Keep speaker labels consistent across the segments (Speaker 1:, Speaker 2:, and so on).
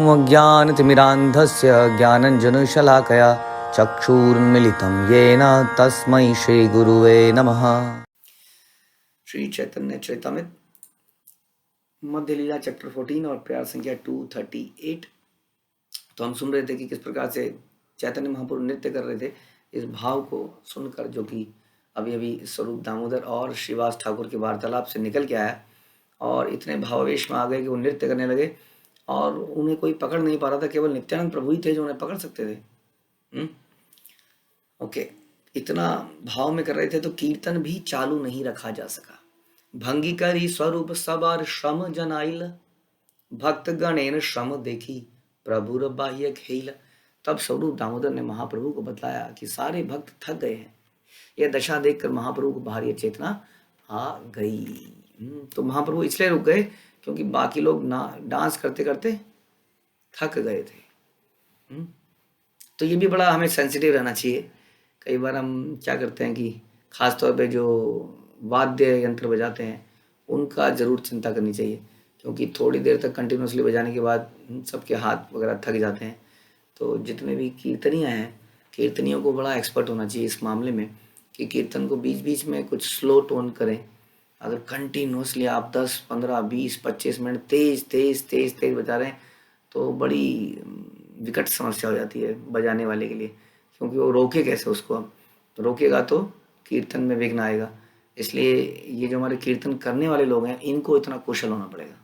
Speaker 1: अज्ञानतिमिरान्धस्य ज्ञानञ्जनशलाकया चक्षुरुन्मीलितं येन तस्मै श्रीगुरुवे नमः। श्री चैतन्य चरितामृत मध्य लीला चैप्टर 14 और प्यार संख्या 238। तो हम सुन रहे थे कि किस प्रकार से चैतन्य महाप्रभु नृत्य कर रहे थे। इस भाव को सुनकर, जो कि अभी अभी स्वरूप दामोदर और श्रीवास ठाकुर के वार्तालाप से निकल के आया, और इतने भावावेश में आ गए कि वो नृत्य करने लगे और उन्हें कोई पकड़ नहीं पा रहा था। केवल नित्यानंद प्रभु ही थे जो उन्हें पकड़ सकते थे। ओके, इतना भाव में कर रहे थे तो कीर्तन भी चालू नहीं रखा जा सका। भंगी करी स्वरूप सबार श्रम जनाइल, भक्त गणेन श्रम देखी प्रभुर बाह्य खेल। तब स्वरूप दामोदर ने महाप्रभु को बतलाया कि सारे भक्त थक गए हैं। यह दशा देखकर महाप्रभु को बाहरी चेतना आ गई। तो महाप्रभु इसलिए रुक गए क्योंकि बाकी लोग डांस करते करते थक गए थे। तो ये भी बड़ा हमें सेंसिटिव रहना चाहिए। कई बार हम क्या करते हैं कि खास तौर पे जो वाद्य यंत्र बजाते हैं उनका ज़रूर चिंता करनी चाहिए, क्योंकि थोड़ी देर तक कंटिन्यूसली बजाने के बाद सबके हाथ वगैरह थक जाते हैं। तो जितने भी कीर्तनियाँ हैं, कीर्तनियों को बड़ा एक्सपर्ट होना चाहिए इस मामले में कि कीर्तन को बीच बीच में कुछ स्लो टोन करें। अगर कंटिन्यूसली आप 10, 15, 20, 25 मिनट तेज बजा रहे हैं तो बड़ी विकट समस्या हो जाती है बजाने वाले के लिए, क्योंकि वो रोके कैसे उसको। हम तो रोकेगा तो कीर्तन में विघ्न आएगा। इसलिए ये जो हमारे कीर्तन करने वाले लोग हैं, इनको इतना कुशल होना पड़ेगा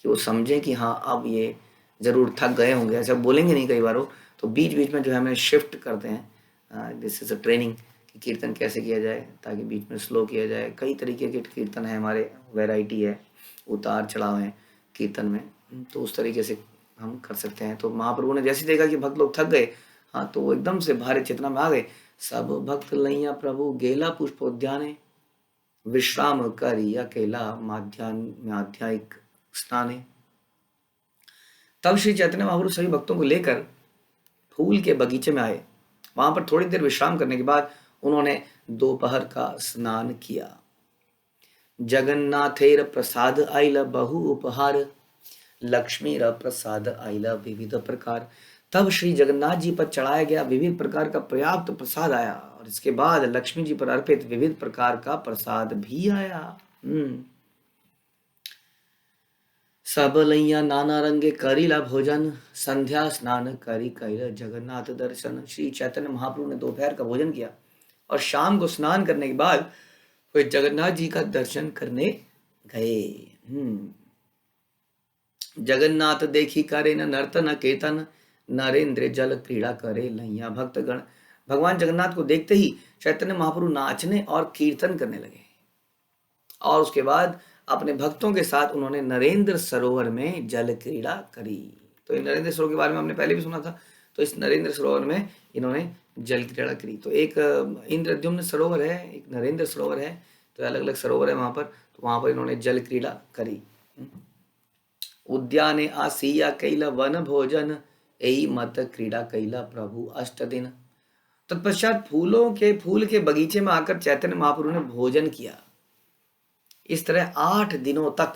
Speaker 1: कि वो समझें कि हाँ अब ये ज़रूर थक गए होंगे। ऐसा बोलेंगे नहीं कई बार वो, तो बीच बीच में जो है हमें शिफ्ट करते हैं। दिस इज़ अ ट्रेनिंग कि कीर्तन कैसे किया जाए ताकि बीच में स्लो किया जाए। कई तरीके के कीर्तन है हमारे, वैरायटी है, उतार चढ़ाव है कीर्तन में, तो उस तरीके से हम कर सकते हैं। तो महाप्रभु ने जैसे देखा कि भक्त लोग थक गए, हाँ, तो वो एकदम से भारी चेतना में आ गए। सब भक्त लैया प्रभु गेला पुष्पोद्याने, विश्राम करी अकेला माध्यात्मिक स्नाने। तब श्री चैतन्य महाप्रभु सभी भक्तों को लेकर फूल के बगीचे में आए। वहां पर थोड़ी देर विश्राम करने के बाद उन्होंने दोपहर का स्नान किया। जगन्नाथेर प्रसाद आइला बहु उपहार, लक्ष्मीर प्रसाद आइला विविध प्रकार। तब श्री जगन्नाथ जी पर चढ़ाया गया विविध प्रकार का पर्याप्त प्रसाद आया, और इसके बाद लक्ष्मी जी पर अर्पित विविध प्रकार का प्रसाद भी आया। सब लैया नाना रंगे करीला भोजन, संध्या स्नान करी कैल जगन्नाथ दर्शन। श्री चैतन्य महाप्रभु ने दोपहर का भोजन किया और शाम को स्नान करने के बाद वे जगन्नाथ जी का दर्शन करने गए। जगन्नाथ देखी करे न नर्तन कीर्तन, नरेंद्र जल क्रीड़ा करे लैया भक्तगण। भगवान जगन्नाथ को देखते ही चैतन्य महाप्रभु नाचने और कीर्तन करने लगे, और उसके बाद अपने भक्तों के साथ उन्होंने नरेंद्र सरोवर में जल क्रीड़ा करी। तो ये नरेंद्र सरोवर के बारे में हमने पहले भी सुना था। तो इस नरेंद्र सरोवर में इन्होंने जल क्रीड़ा करी। तो एक इंद्रद्युम्न सरोवर है, एक नरेंद्र सरोवर है, तो अलग अलग सरोवर है वहां पर। तो वहां पर इन्होंने जल क्रीड़ा करी। उद्याने आसिया कैला वन भोजन, यही मत क्रीड़ा कैला प्रभु अष्ट दिन। तत्पश्चात फूल के बगीचे में आकर चैतन्य महाप्रभु ने भोजन किया। इस तरह 8 दिनों तक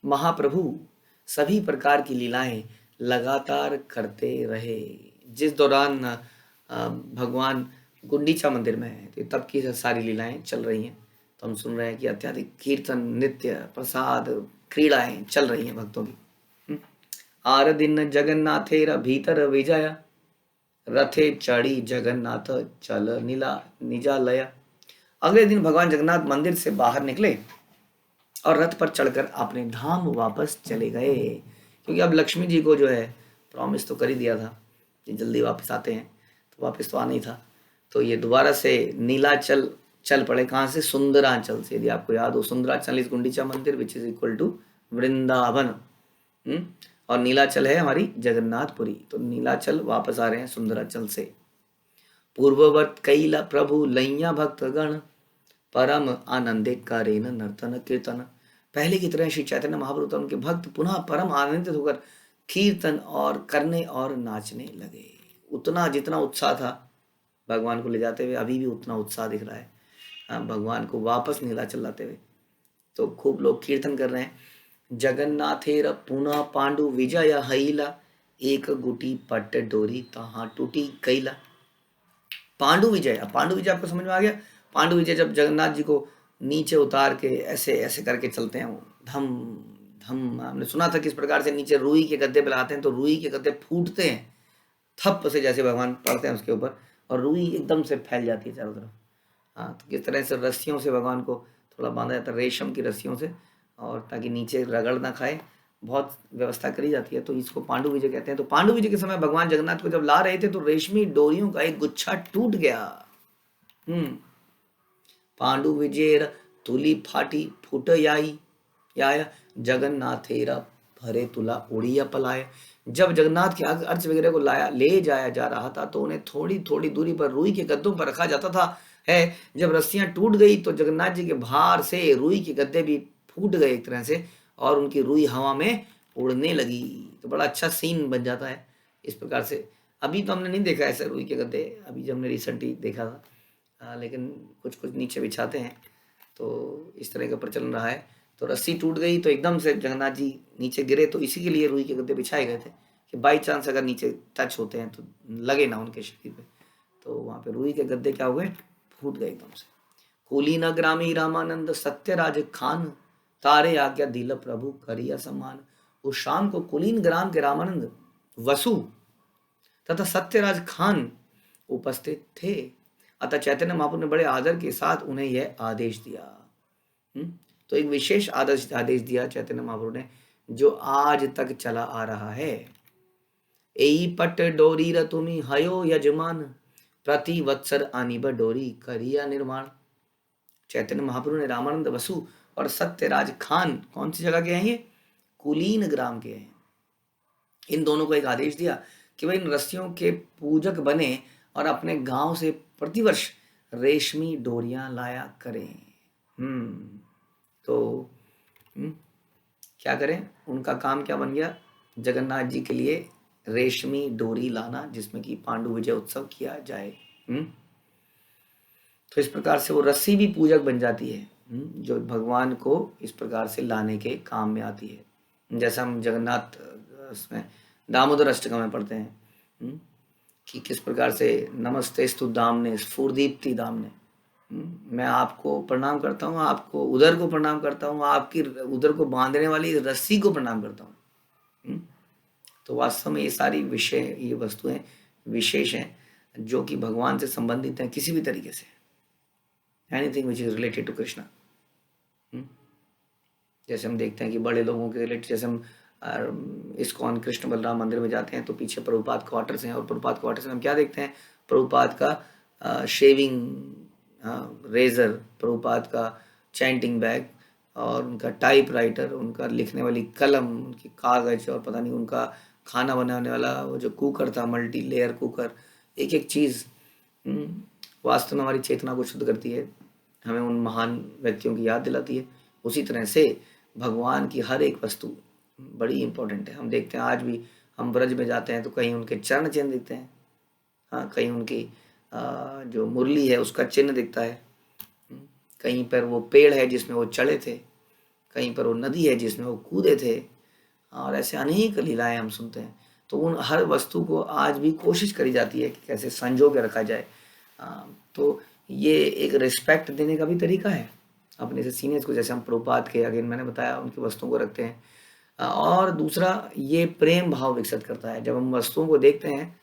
Speaker 1: महाप्रभु सभी प्रकार की लीलाएं लगातार करते रहे। जिस दौरान भगवान गुंडीचा मंदिर में है, तो तब की सारी लीलाएं चल रही हैं। तो हम सुन रहे हैं कि अत्याधिक कीर्तन, नृत्य, प्रसाद, क्रीड़ाएं चल रही हैं भक्तों की। आर दिन जगन्नाथेर भीतर विजय, रथे चढ़ी जगन्नाथ चल नीला निजालया। अगले दिन भगवान जगन्नाथ मंदिर से बाहर निकले और रथ पर चढ़कर अपने धाम वापस चले गए, क्योंकि अब लक्ष्मी जी को जो है प्रॉमिस तो कर ही दिया था कि जल्दी वापस आते हैं, तो वापस तो आना ही था। तो ये दोबारा से नीलाचल चल पड़े। कहाँ से? सुंदराचल से। यदि आपको याद हो, Sundarachal is Gundicha mandir which is equal to Vrindavan, और नीलाचल है हमारी जगन्नाथपुरी। तो नीलाचल वापस आ रहे हैं सुंदराचल से। पूर्ववत कैला प्रभु लैया भक्तगण, परम आनंदे करेन नर्तन कीर्तन। पहले की तरह श्री चैतन्य महाप्रभु उनके भक्त पुनः परम आनंदित होकर कीर्तन और करने और नाचने लगे। उतना जितना उत्साह था भगवान को ले जाते हुए, अभी भी उतना उत्साह दिख रहा है भगवान को वापस नीलाचल लाते हुए। तो खूब लोग कीर्तन कर रहे हैं। जगन्नाथेर पुनः पांडु विजय हईला, एक गुटी पट डोरी तहाँ टूटी कैला। पांडु विजय, अब पांडु विजय आपको समझ में आ गया। पांडु विजय जब जगन्नाथ जी को नीचे उतार के ऐसे ऐसे करके चलते हैं, वो धम धम, हमने सुना था किस प्रकार से नीचे रुई के गद्दे पे लाते हैं तो रुई के गद्दे फूटते हैं थप से, जैसे भगवान पड़ते हैं उसके ऊपर और रुई एकदम से फैल जाती है चारों तरफ। हाँ, तो किस तरह से रस्सियों से भगवान को थोड़ा बांधा जाता है, रेशम की रस्सियों से, और ताकि नीचे रगड़ ना खाए, बहुत व्यवस्था करी जाती है। तो इसको पांडु विजय कहते हैं। तो पांडु विजय के समय भगवान जगन्नाथ को जब ला रहे थे तो रेशमी डोरियों का एक गुच्छा टूट गया। पांडु विजय तुली फाटी फूट आई या जगन्नाथेरा भरे तुला उड़िया पलाए। जब जगन्नाथ के अर्च वगैरह को लाया ले जाया जा रहा था तो उन्हें थोड़ी थोड़ी दूरी पर रुई के गद्दों पर रखा जाता था है। जब रस्सियां टूट गई तो जगन्नाथ जी के भार से रुई के गद्दे भी फूट गए एक तरह से, और उनकी रुई हवा में उड़ने लगी। तो बड़ा अच्छा सीन बन जाता है इस प्रकार से। अभी तो हमने नहीं देखा ऐसे रुई के गद्दे, अभी जब हमने रिसेंटली देखा था, लेकिन कुछ कुछ नीचे बिछाते हैं तो इस तरह का प्रचलन रहा है। तो रस्सी टूट गई तो एकदम से जगन्नाथ जी नीचे गिरे, तो इसी के लिए रुई के गद्दे बिछाए गए थे कि बाई चांस अगर नीचे टच होते हैं तो लगे ना उनके शरीर पे। तो वहाँ पे रुई के गद्दे क्या हो गए, फूट गए एकदम से। कुलीन ग्रामी रामानंद सत्यराज खान, तारे आज्ञा दिल प्रभु करिया सम्मान। उस शाम को कुलीन ग्राम के रामानंद, वसु तथा सत्यराज खान उपस्थित थे। अतः चैतन्य महाप्रभु ने बड़े आदर के साथ उन्हें यह आदेश दिया। तो एक विशेष आदेश दिया चैतन्य महाप्रभु ने, जो आज तक चला आ रहा है। एई पट डोरी र तुमी हयो यजमान, प्रति वत्सर आनिब डोरी करिया निर्माण। चैतन्य महाप्रभु ने रामानंद, वसु और सत्यराज खान, कौन सी जगह के हैं ये, कुलीन ग्राम के हैं, इन दोनों को एक आदेश दिया कि वह इन रस्सियों के पूजक बने और अपने गांव से प्रतिवर्ष रेशमी डोरियां लाया करें। तो क्या करें, उनका काम क्या बन गया, जगन्नाथ जी के लिए रेशमी डोरी लाना, जिसमें कि पांडु विजय उत्सव किया जाए। तो इस प्रकार से वो रस्सी भी पूजक बन जाती है, जो भगवान को इस प्रकार से लाने के काम में आती है। जैसा हम जगन्नाथ उसमें दामोदर अष्टकम में पढ़ते हैं कि किस प्रकार से नमस्तेस्तु दामने स्फूर्दीप्ति दामने, मैं आपको प्रणाम करता हूँ, आपको उदर को प्रणाम करता हूँ, आपकी उदर को बांधने वाली रस्सी को प्रणाम करता हूँ। तो वास्तव में ये सारी विषय, ये वस्तुएं विशेष हैं जो कि भगवान से संबंधित हैं किसी भी तरीके से, anything which is related to Krishna. जैसे हम देखते हैं कि बड़े लोगों के रिलेटेड, जैसे हम इस्कॉन कृष्ण बलराम मंदिर में जाते हैं तो पीछे प्रभुपाद क्वार्टर्स हैं, और प्रभुपाद क्वार्टर्स में हम क्या देखते हैं, प्रभुपाद का शेविंग रेजर, प्रभुपाद का चैंटिंग बैग, और उनका टाइप राइटर, उनका लिखने वाली कलम, उनकी कागज, और पता नहीं उनका खाना बनाने वाला वो जो कुकर था, मल्टी लेयर कुकर, एक एक चीज़ वास्तव में हमारी चेतना को शुद्ध करती है, हमें उन महान व्यक्तियों की याद दिलाती है। उसी तरह से भगवान की हर एक वस्तु बड़ी इंपॉर्टेंट है। हम देखते हैं आज भी हम ब्रज में जाते हैं तो कहीं उनके चरण चिन्ह दिखते हैं, हाँ, कहीं उनकी जो मुरली है उसका चिन्ह दिखता है, कहीं पर वो पेड़ है जिसमें वो चढ़े थे, कहीं पर वो नदी है जिसमें वो कूदे थे, और ऐसे अनेक लीलाएं हम सुनते हैं। तो उन हर वस्तु को आज भी कोशिश करी जाती है कि कैसे संजो के रखा जाए। तो ये एक रिस्पेक्ट देने का भी तरीका है अपने से सीनियर्स को, जैसे हम प्रभुपाद के, अगेन मैंने बताया, उनकी वस्तुओं को रखते हैं। और दूसरा, ये प्रेम भाव विकसित करता है। जब हम वस्तुओं को देखते हैं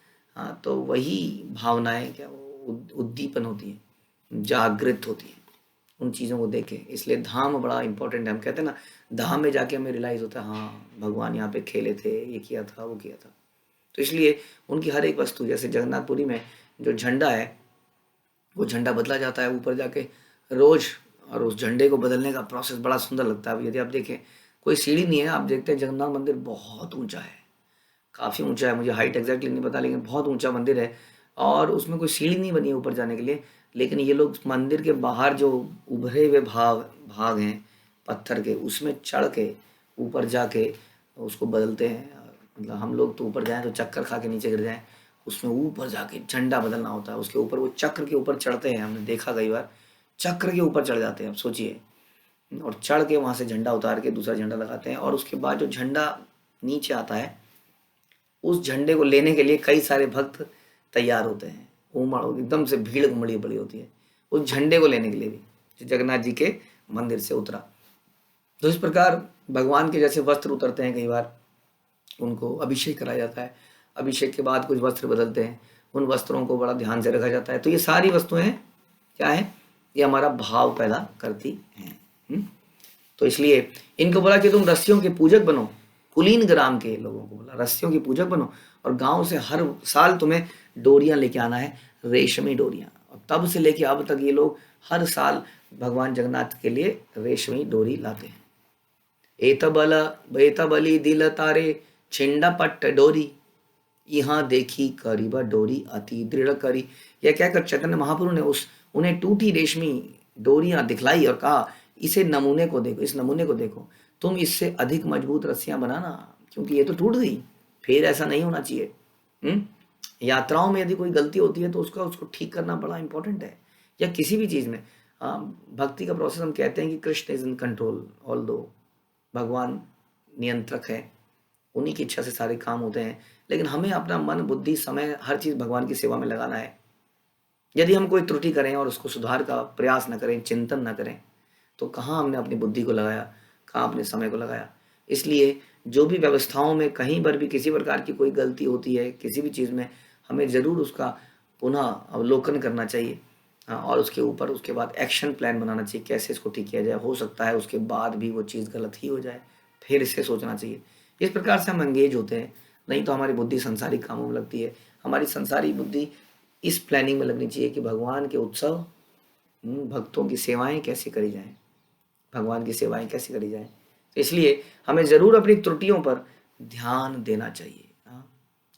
Speaker 1: तो वही भावनाएं क्या उद्दीपन होती हैं, जागृत होती हैं उन चीज़ों को देखे। इसलिए धाम बड़ा इंपॉर्टेंट है। हम कहते हैं ना, धाम में जाके हमें रियलाइज़ होता है, हाँ भगवान यहाँ पे खेले थे, ये किया था, वो किया था। तो इसलिए उनकी हर एक वस्तु, जैसे जगन्नाथपुरी में जो झंडा है, वो झंडा बदला जाता है ऊपर जाके रोज, और उस झंडे को बदलने का प्रोसेस बड़ा सुंदर लगता है। यदि आप देखें, कोई सीढ़ी नहीं है, आप देखते हैं जगन्नाथ मंदिर बहुत ऊंचा है, काफ़ी ऊंचा है, मुझे हाइट एग्जैक्टली नहीं पता, लेकिन बहुत ऊंचा मंदिर है, और उसमें कोई सीढ़ी नहीं बनी है ऊपर जाने के लिए। लेकिन ये लोग मंदिर के बाहर जो उभरे हुए भाग हैं पत्थर के, उसमें चढ़ के ऊपर जाके उसको बदलते हैं। मतलब हम लोग तो ऊपर जाएं तो चक्कर खा के नीचे गिर जाएं, उसमें ऊपर जाके झंडा बदलना होता है। उसके ऊपर वो चक्र के ऊपर चढ़ते हैं, हमने देखा कई बार, चक्र के ऊपर चढ़ जाते हैं। आप सोचिए, और चढ़ के वहाँ से झंडा उतार के दूसरा झंडा लगाते हैं, और उसके बाद जो झंडा नीचे आता है उस झंडे को लेने के लिए कई सारे भक्त तैयार होते हैं। उमड़ एकदम से भीड़ उमड़ी पड़ी होती है उस झंडे को लेने के लिए भी, जो जगन्नाथ जी के मंदिर से उतरा। तो इस प्रकार भगवान के जैसे वस्त्र उतरते हैं, कई बार उनको अभिषेक कराया जाता है, अभिषेक के बाद कुछ वस्त्र बदलते हैं, उन वस्त्रों को बड़ा ध्यान से रखा जाता है। तो ये सारी वस्तुएं क्या है, ये हमारा भाव पैदा करती हैं। तो इसलिए इनको बोला कि तुम रस्सियों के पूजक बनो, कुलीन ग्राम के लोगों को बोला रस्सियों के पूजक बनो, और गांव से हर साल तुम्हें डोरियां लेके आना है, रेशमी डोरियां। और तब से लेके अब तक ये लोग हर साल भगवान जगन्नाथ के लिए रेशमी डोरी लाते हैं। एतबली दिल तारे छिंडा पट्ट डोरी, यहाँ देखी करीबा डोरी अति दृढ़ करी। यह कहकर चैतन्य महाप्रभु ने उन्हें टूटी रेशमी डोरियां दिखलाई और कहा, इसे नमूने को देखो, इस नमूने को देखो, तुम इससे अधिक मजबूत रस्सियां बनाना, क्योंकि ये तो टूट गई, फिर ऐसा नहीं होना चाहिए। यात्राओं में यदि कोई गलती होती है तो उसको ठीक करना बड़ा इंपॉर्टेंट है, या किसी भी चीज़ में। भक्ति का प्रोसेस हम कहते हैं कि Krishna is in control, all दो भगवान नियंत्रक है, उन्हीं की इच्छा से सारे काम होते हैं, लेकिन हमें अपना मन बुद्धि समय हर चीज़ भगवान की सेवा में लगाना है। यदि हम कोई त्रुटि करें और उसको सुधार का प्रयास न करें, चिंतन न करें, तो कहाँ हमने अपनी बुद्धि को लगाया, कहाँ अपने समय को लगाया। इसलिए जो भी व्यवस्थाओं में कहीं पर भी किसी प्रकार की कोई गलती होती है किसी भी चीज़ में, हमें ज़रूर उसका पुनः अवलोकन करना चाहिए, और उसके ऊपर उसके बाद एक्शन प्लान बनाना चाहिए, कैसे इसको ठीक किया जाए। हो सकता है उसके बाद भी वो चीज़ गलत ही हो जाए, फिर इससे सोचना चाहिए। इस प्रकार से हम एंगेज होते हैं, नहीं तो हमारी बुद्धि संसारिक कामों में लगती है। हमारी संसारी बुद्धि इस प्लानिंग में लगनी चाहिए कि भगवान के उत्सव, भक्तों की सेवाएं कैसे करी जाएं, भगवान की सेवाएं कैसे करी जाएं। तो इसलिए हमें ज़रूर अपनी त्रुटियों पर ध्यान देना चाहिए।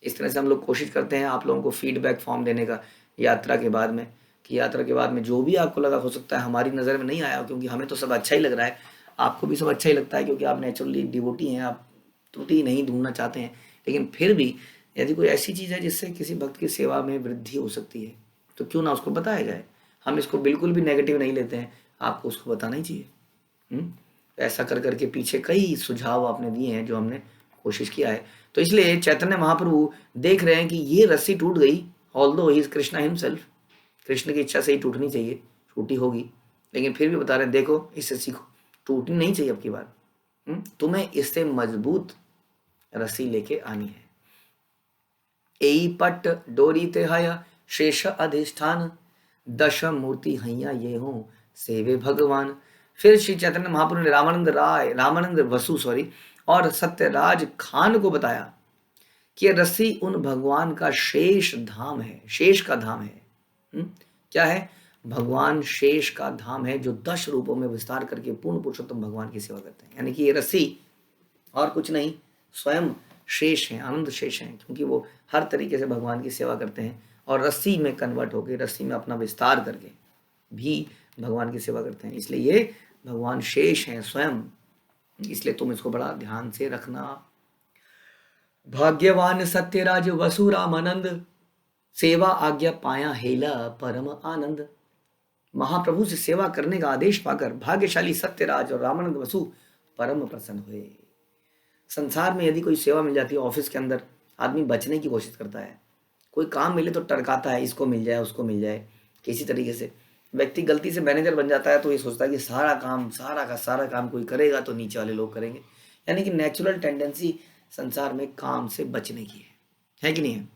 Speaker 1: इस तरह से हम लोग कोशिश करते हैं आप लोगों को फीडबैक फॉर्म देने का यात्रा के बाद में, कि यात्रा के बाद में जो भी आपको लगा, हो सकता है हमारी नज़र में नहीं आया, क्योंकि हमें तो सब अच्छा ही लग रहा है, आपको भी सब अच्छा ही लगता है, क्योंकि आप नेचुरली डिवोटी हैं, आप त्रुटि नहीं ढूंढना चाहते हैं। लेकिन फिर भी यदि कोई ऐसी चीज़ है जिससे किसी भक्त की सेवा में वृद्धि हो सकती है, तो क्यों ना उसको बताया जाए। हम इसको बिल्कुल भी नेगेटिव नहीं लेते हैं, आपको उसको बताना ही चाहिए। ऐसा कर करके पीछे कई सुझाव आपने दिए हैं जो हमने कोशिश किया है। तो इसलिए चैतन्य महाप्रभु देख रहे हैं कि ये रस्सी टूट गई, although he is Krishna himself, Krishna की इच्छा से ही टूटनी चाहिए, टूटी होगी, लेकिन फिर भी बता रहे हैं देखो इससे सीखो, टूटनी नहीं चाहिए अब की बार, तुम्हें इससे मजबूत रस्सी लेके आनी है। एई पट डोरी ते हया शेष अधिष्ठान, दश मूर्ति हैया ये हो सेवे भगवान। फिर श्री चैतन्य महाप्रभु ने रामानंद वसु और सत्यराज खान को बताया कि यह रस्सी उन भगवान का शेष धाम है, शेष का धाम है। क्या है? भगवान शेष का धाम है, जो 10 रूपों में विस्तार करके पूर्ण पुरुषोत्तम भगवान की सेवा करते हैं। यानी कि ये रस्सी और कुछ नहीं, स्वयं शेष हैं, आनंद शेष हैं, क्योंकि वो हर तरीके से भगवान की सेवा करते हैं और रस्सी में कन्वर्ट होकर, रस्सी में अपना विस्तार करके भी भगवान की सेवा करते हैं। इसलिए ये भगवान शेष हैं स्वयं, इसलिए तुम इसको बड़ा ध्यान से रखना। भाग्यवान सत्यराज वसु रामानंद, सेवा आज्ञा पाया हेला परम आनंद। महाप्रभु से सेवा करने का आदेश पाकर भाग्यशाली सत्यराज और रामानंद वसु परम प्रसन्न हुए। संसार में यदि कोई सेवा मिल जाती है, ऑफिस के अंदर आदमी बचने की कोशिश करता है, कोई काम मिले तो टरकाता है, इसको मिल जाए उसको मिल जाए, किसी तरीके से व्यक्ति गलती से मैनेजर बन जाता है तो ये सोचता है कि सारा का सारा काम कोई करेगा तो नीचे वाले लोग करेंगे। यानी कि नेचुरल टेंडेंसी संसार में काम से बचने की है कि नहीं है?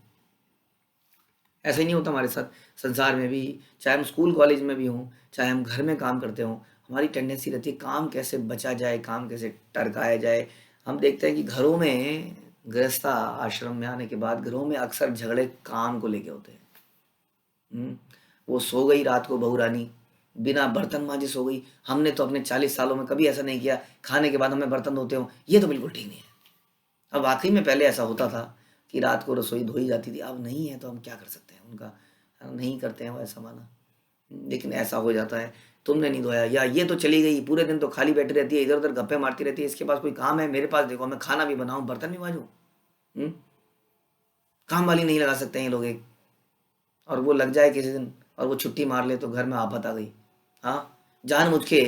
Speaker 1: ऐसा ही नहीं होता हमारे साथ? संसार में भी, चाहे हम स्कूल कॉलेज में भी हों, चाहे हम घर में काम करते हों, हमारी टेंडेंसी रहती है काम कैसे बचा जाए, काम कैसे टरकाया जाए। हम देखते हैं कि घरों में, गृहस्थ आश्रम में आने के बाद घरों में अक्सर झगड़े काम को लेके होते हैं। वो सो गई रात को बहू रानी, बिना बर्तन मांजे सो गई। हमने तो अपने 40 सालों में कभी ऐसा नहीं किया, खाने के बाद हमें बर्तन धोते हो, ये तो बिल्कुल ठीक नहीं है। अब वाकई में पहले ऐसा होता था कि रात को रसोई धोई जाती थी, अब नहीं है तो हम क्या कर सकते हैं, उनका नहीं करते हैं वो ऐसा माना। लेकिन ऐसा हो जाता है, तुमने नहीं धोया, या ये तो चली गई, पूरे दिन तो खाली बैठी रहती है, इधर उधर गप्पे मारती रहती है, इसके पास कोई काम है? मेरे पास देखो, मैं खाना भी बनाऊं, बर्तन भी मांजूं। काम वाली नहीं लगा सकते हैं ये लोग एक, और वो लग जाए किसी दिन और वो छुट्टी मार ले तो घर में आफत आ गई। हाँ, जानबूझ के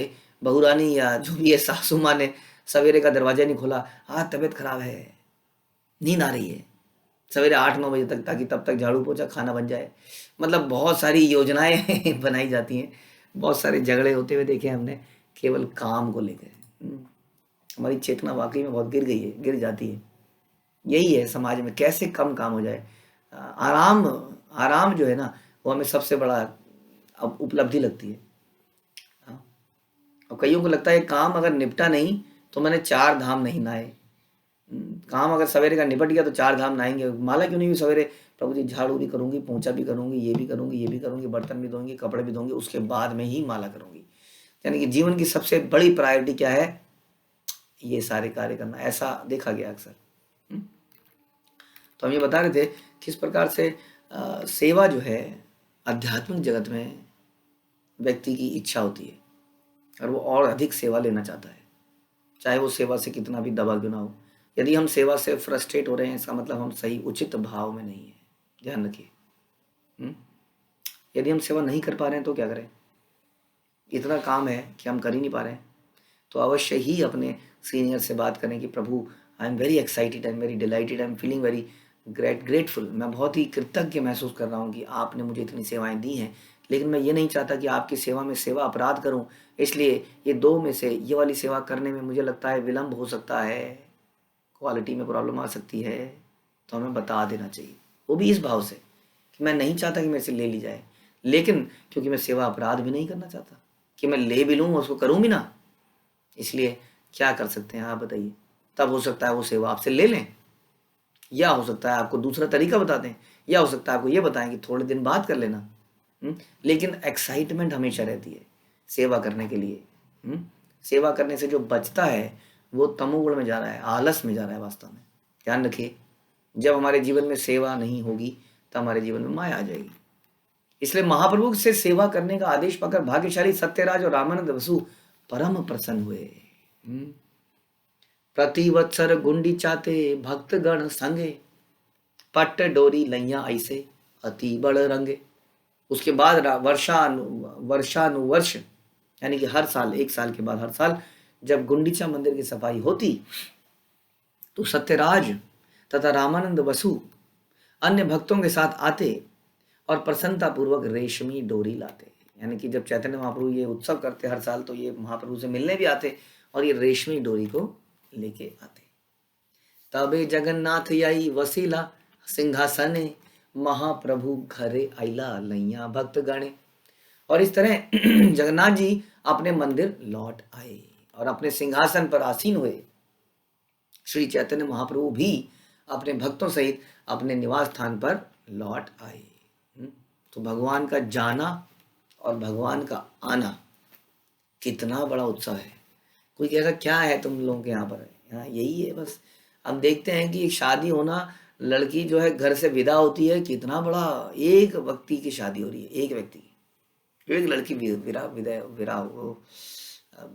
Speaker 1: बहू रानी या जो भी है सासू माँ ने सवेरे का दरवाजा नहीं खोला, हाँ तबीयत खराब है, नींद आ रही है, सवेरे 8-9 बजे तक, ताकि तब तक झाड़ू पोछा खाना बन जाए। मतलब बहुत सारी योजनाएं बनाई जाती हैं, बहुत सारे झगड़े होते हुए देखे हमने केवल काम को लेकर। हमारी चेतना वाकई में बहुत गिर गई है, गिर जाती है। यही है समाज में कैसे कम काम हो जाए। आराम आराम जो है ना, वो हमें सबसे बड़ा अब उपलब्धि लगती है। हाँ, और कईयों को लगता है काम अगर निपटा नहीं तो मैंने 4 धाम नहीं नहाए। काम अगर सवेरे का निपट गया तो 4 धाम नहाएंगे, माला क्यों नहीं हुई सवेरे, प्रभु जी झाड़ू भी करूंगी, पोंछा भी करूंगी, ये भी करूंगी, ये भी करूंगी, बर्तन भी धोंगी, कपड़े भी धोंगी, उसके बाद में ही माला करूंगी। यानी कि जीवन की सबसे बड़ी प्रायोरिटी क्या है, ये सारे कार्य करना, ऐसा देखा गया अक्सर। तो हम ये बता रहे थे किस प्रकार से सेवा जो है आध्यात्मिक जगत में व्यक्ति की इच्छा होती है और वो और अधिक सेवा लेना चाहता है, चाहे वो सेवा से कितना भी दबा क्यों ना हो। यदि हम सेवा से फ्रस्ट्रेट हो रहे हैं, इसका मतलब हम सही उचित भाव में नहीं है, ध्यान रखिए। यदि हम सेवा नहीं कर पा रहे हैं तो क्या करें, इतना काम है कि हम कर ही नहीं पा रहे हैं, तो अवश्य ही अपने सीनियर से बात करें कि प्रभु I am very excited, I am very delighted, I am feeling very grateful, मैं बहुत ही कृतज्ञ महसूस कर रहा हूँ कि आपने मुझे इतनी सेवाएं दी हैं, लेकिन मैं ये नहीं चाहता कि आपकी सेवा में सेवा अपराध करूँ, इसलिए ये 2 में से ये वाली सेवा करने में मुझे लगता है विलम्ब हो सकता है, क्वालिटी में प्रॉब्लम आ सकती है, तो हमें बता देना चाहिए। वो भी इस भाव से कि मैं नहीं चाहता कि मेरे से ले ली जाए, लेकिन क्योंकि मैं सेवा अपराध भी नहीं करना चाहता कि मैं ले भी लूँ और उसको करूँ भी ना, इसलिए क्या कर सकते हैं आप बताइए। तब हो सकता है वो सेवा आपसे ले लें, या हो सकता है आपको दूसरा तरीका बता दें, या हो सकता है आपको ये बताएं कि थोड़े दिन बाद कर लेना। लेकिन एक्साइटमेंट हमेशा रहती है सेवा करने के लिए। सेवा करने से जो बचता है वो तमोगुण में जा रहा है, आलस में जा रहा है वास्तव में। ध्यान रखिए, जब हमारे जीवन में सेवा नहीं होगी तो हमारे जीवन में माया आ जाएगी। इसलिए महाप्रभु से सेवा करने का आदेश पाकर भाग्यशाली सत्यराज और रामानंद वसु परम प्रसन्न हुए। प्रतिवत्सर गुंडी चाते भक्त गण संगे, पट्ट डोरी लैया ऐसे अति बड़ रंगे। उसके बाद वर्षानुवर्ष यानी कि हर साल, 1 साल के बाद हर साल जब गुंडीचा मंदिर की सफाई होती तो सत्यराज तथा रामानंद वसु अन्य भक्तों के साथ आते और प्रसन्नता पूर्वक रेशमी डोरी लाते। यानी कि जब चैतन्य महाप्रभु ये उत्सव करते हर साल, तो ये महाप्रभु से मिलने भी आते और ये रेशमी डोरी को लेके आते। तबे जगन्नाथ आई वसीला सिंहासने, महाप्रभु घरे आइला लैया भक्त गणे। और इस तरह जगन्नाथ जी अपने मंदिर लौट आए और अपने सिंहासन पर आसीन हुए। श्री चैतन्य महाप्रभु भी अपने भक्तों सहित अपने निवास स्थान पर लौट आए। तो भगवान का जाना और भगवान का आना कितना बड़ा उत्सव है। कोई कहेगा क्या है तुम लोगों के यहाँ पर, यहाँ यही है बस। हम देखते हैं कि शादी होना, लड़की जो है घर से विदा होती है, कितना बड़ा, एक व्यक्ति की शादी हो रही है, एक व्यक्ति की, जो एक लड़की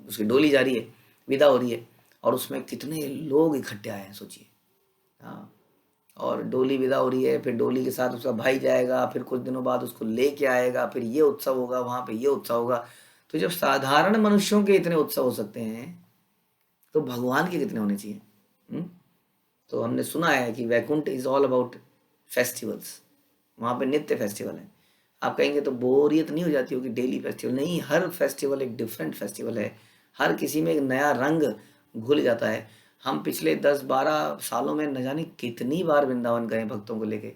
Speaker 1: उसकी डोली जा रही है, विदा हो रही है, और उसमें कितने लोग इकट्ठे आए हैं सोचिए। हाँ, और डोली विदा हो रही है, फिर डोली के साथ उसका भाई जाएगा, फिर कुछ दिनों बाद उसको लेके आएगा, फिर ये उत्सव होगा, वहाँ पे ये उत्सव होगा। तो जब साधारण मनुष्यों के इतने उत्सव हो सकते हैं तो भगवान के कितने होने चाहिए। तो हमने सुना है कि Vaikuntha is all about festivals, वहाँ पे नित्य फेस्टिवल है। आप कहेंगे तो बोरियत नहीं हो जाती होगी डेली फेस्टिवल? नहीं, हर फेस्टिवल एक डिफरेंट फेस्टिवल है, हर किसी में एक नया रंग घुल जाता है। हम पिछले 10-12 सालों में न जाने कितनी बार वृंदावन गए भक्तों को लेके,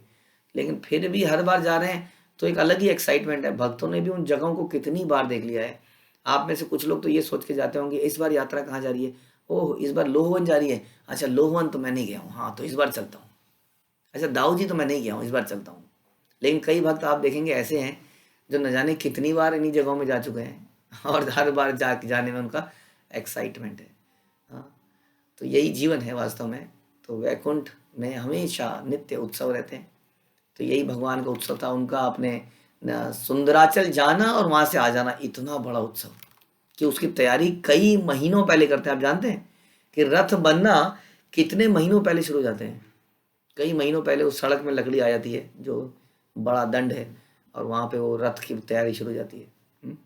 Speaker 1: लेकिन फिर भी हर बार जा रहे हैं तो एक अलग ही एक्साइटमेंट है। भक्तों ने भी उन जगहों को कितनी बार देख लिया है। आप में से कुछ लोग तो ये सोच के जाते होंगे इस बार यात्रा कहाँ जा रही है, ओह इस बार लोहवन जा रही है, अच्छा लोहवन तो मैं नहीं गया हूँ, हाँ तो इस बार चलता हूँ, अच्छा दाऊ जी तो मैं नहीं गया हूँ, इस बार चलता हूँ। लेकिन कई भक्त आप देखेंगे ऐसे हैं जो न जाने कितनी बार इन्हीं जगहों में जा चुके हैं और हर बार जाने में उनका एक्साइटमेंट है। हाँ, तो यही जीवन है वास्तव में। तो वैकुंठ में हमेशा नित्य उत्सव रहते हैं। तो यही भगवान का उत्सव था, उनका अपने सुंदराचल जाना और वहाँ से आ जाना, इतना बड़ा उत्सव कि उसकी तैयारी कई महीनों पहले करते हैं। आप जानते हैं कि रथ बनना कितने महीनों पहले शुरू हो जाते हैं? कई महीनों पहले उस सड़क में लकड़ी आ जाती है जो बड़ा दंड है, और वहाँ पे वो रथ की तैयारी शुरू हो जाती है।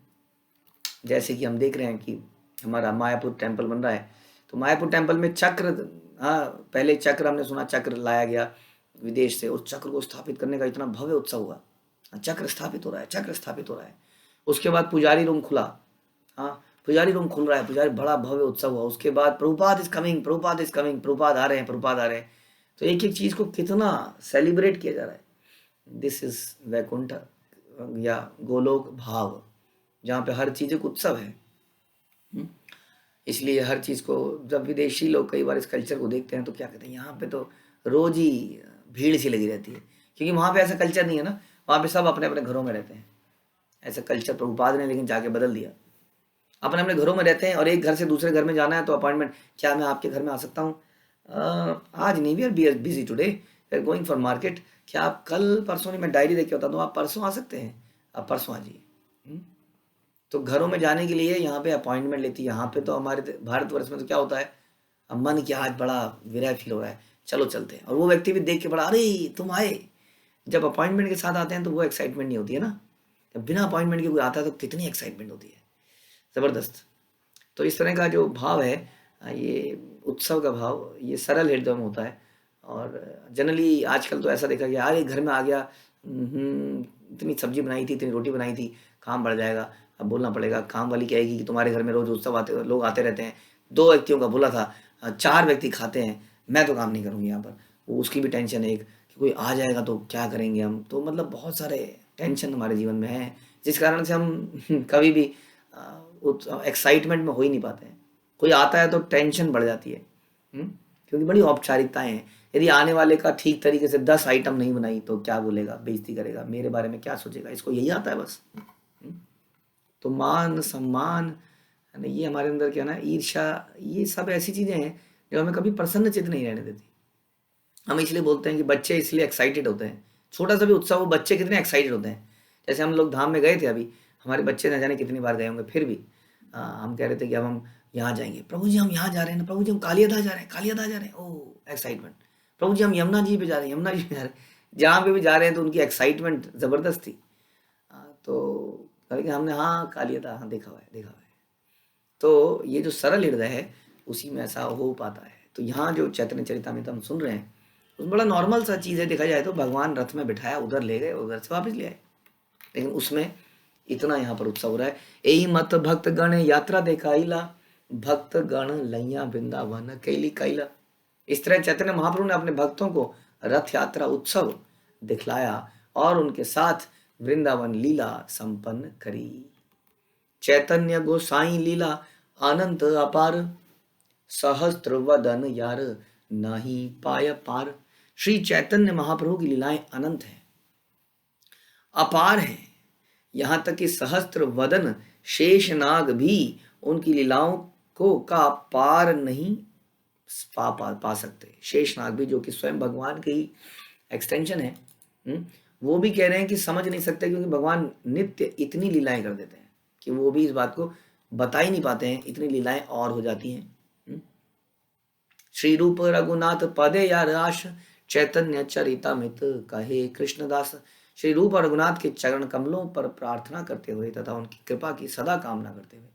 Speaker 1: जैसे कि हम देख रहे हैं कि हमारा मायापुर टेम्पल बन रहा है, तो मायापुर टेम्पल में चक्र, हाँ पहले चक्र हमने सुना, चक्र लाया गया विदेश से, उस चक्र को स्थापित करने का इतना भव्य उत्सव हुआ। चक्र स्थापित हो रहा है, चक्र स्थापित हो रहा है। उसके बाद पुजारी रूम खुला, हाँ पुजारी रूम खुल रहा है, पुजारी, बड़ा भव्य उत्सव हुआ। उसके बाद Prabhupada is coming, Prabhupada is coming, Prabhupada आ रहे हैं, प्रभुपाद आ रहे हैं। तो एक एक चीज को कितना सेलिब्रेट किया जा रहा है। दिस इज वैकुंठ या गोलोक भाव, जहाँ पे हर चीज एक उत्सव है। इसलिए हर चीज़ को, जब विदेशी लोग कई बार इस कल्चर को देखते हैं तो क्या कहते हैं, यहाँ पे तो रोज ही भीड़ सी लगी रहती है, क्योंकि वहाँ पे ऐसा कल्चर नहीं है ना, वहाँ पे सब अपने अपने घरों में रहते हैं। ऐसा कल्चर प्रभुपाद ने लेकिन जाके बदल दिया, अपने अपने घरों में रहते हैं, और एक घर से दूसरे घर में जाना है तो अपॉइंटमेंट, क्या मैं आपके घर में आ सकता हूँ? आज नहीं, we are busy today, we are going for market, क्या आप कल परसों नहीं, मैं डायरी देख के बता दूँ, आप परसों आ सकते हैं, आप परसों आ जाइए। तो घरों में जाने के लिए यहाँ पे अपॉइंटमेंट लेती है। यहाँ पे तो हमारे भारतवर्ष में तो क्या होता है, अब मन किया आज बड़ा विरह फील हो रहा है, चलो चलते हैं, और वो व्यक्ति भी देख के बड़ा, अरे तुम आए। जब अपॉइंटमेंट के साथ आते हैं तो वो एक्साइटमेंट नहीं होती है ना, जब बिना अपॉइंटमेंट के कोई आता है तो कितनी एक्साइटमेंट होती है, ज़बरदस्त। तो इस तरह का जो भाव है, ये उत्सव का भाव, ये सरल हृदय में होता है। और जनरली आजकल तो ऐसा देखा गया, अरे घर में आ गया, इतनी सब्जी बनाई थी, इतनी रोटी बनाई थी, काम बढ़ जाएगा, अब बोलना पड़ेगा, काम वाली कहेगी कि तुम्हारे घर में रोज उत्सव आते, लोग आते रहते हैं, 2 व्यक्तियों का बोला था, 4 व्यक्ति खाते हैं, मैं तो काम नहीं करूँगी यहाँ पर। वो उसकी भी टेंशन है एक, कि कोई आ जाएगा तो क्या करेंगे हम, तो मतलब बहुत सारे टेंशन हमारे जीवन में हैं, जिस कारण से हम कभी भी एक्साइटमेंट में हो ही नहीं पाते हैं। कोई आता है तो टेंशन बढ़ जाती है, क्योंकि बड़ी औपचारिकताएं हैं। यदि आने वाले का ठीक तरीके से 10 आइटम नहीं बनाई तो क्या बोलेगा, बेइज्जती करेगा, मेरे बारे में क्या सोचेगा, इसको यही आता है बस। तो मान सम्मान, है ना, ये हमारे अंदर क्या ना, ईर्ष्या, ये सब ऐसी चीजें हैं जो हमें कभी प्रसन्न चित्त नहीं रहने देती। हम इसलिए बोलते हैं कि बच्चे इसलिए एक्साइटेड होते हैं, छोटा सा भी उत्सव हो, बच्चे कितने एक्साइटेड होते हैं। जैसे हम लोग धाम में गए थे अभी, हमारे बच्चे न जाने कितनी बार गए होंगे, फिर भी हम कह रहे थे कि अब हम यहाँ जाएंगे, प्रभु जी हम यहाँ जा रहे हैं ना, प्रभु जी हम कालियादा जा रहे हैं, कालियादा जा रहे हैं, ओह एक्साइटमेंट। प्रभु जी हम यमुना जी पे जा रहे हैं, यमुना जी पे जा रहे हैं, जहाँ पे भी जा रहे हैं तो उनकी एक्साइटमेंट ज़बरदस्त थी। तो कहा हमने, हाँ कालियादा, हाँ देखा हुआ है, देखा हुआ है। तो ये जो सरल हृदय है उसी में ऐसा हो पाता है। तो यहाँ जो चैतन्य चरितामृत हम सुन रहे हैं, उसमें बड़ा नॉर्मल सा चीज़ है, देखा जाए तो भगवान रथ में बिठाया, उधर ले गए, उधर से वापस ले आए, लेकिन उसमें इतना यहाँ पर उत्सव हो रहा है। यही मत भक्त गण यात्रा देखाइला, भक्त गण लैया वृंदावन कैली कैला। इस तरह चैतन्य महाप्रभु ने अपने भक्तों को रथ यात्रा उत्सव दिखलाया और उनके साथ वृंदावन लीला संपन्न करी। चैतन्य गोसाई लीला अनंत अपार, सहस्त्र वदन यार नहीं पाय पार। श्री चैतन्य महाप्रभु की लीलाएं अनंत हैं, अपार हैं, यहाँ तक कि सहस्त्र वदन शेषनाग भी उनकी लीलाओं को का पार नहीं पा सकते। शेषनाग भी, जो कि स्वयं भगवान की एक्सटेंशन है, वो भी कह रहे हैं कि समझ नहीं सकते, क्योंकि भगवान नित्य इतनी लीलाएं कर देते हैं कि वो भी इस बात को बता ही नहीं पाते हैं, इतनी लीलाएं और हो जाती हैं। श्री रूप रघुनाथ पदे या राश, चैतन्य चरितामृत कहे कृष्णदास। श्री रूप और रघुनाथ के चरण कमलों पर प्रार्थना करते हुए तथा उनकी कृपा की सदा कामना करते हुए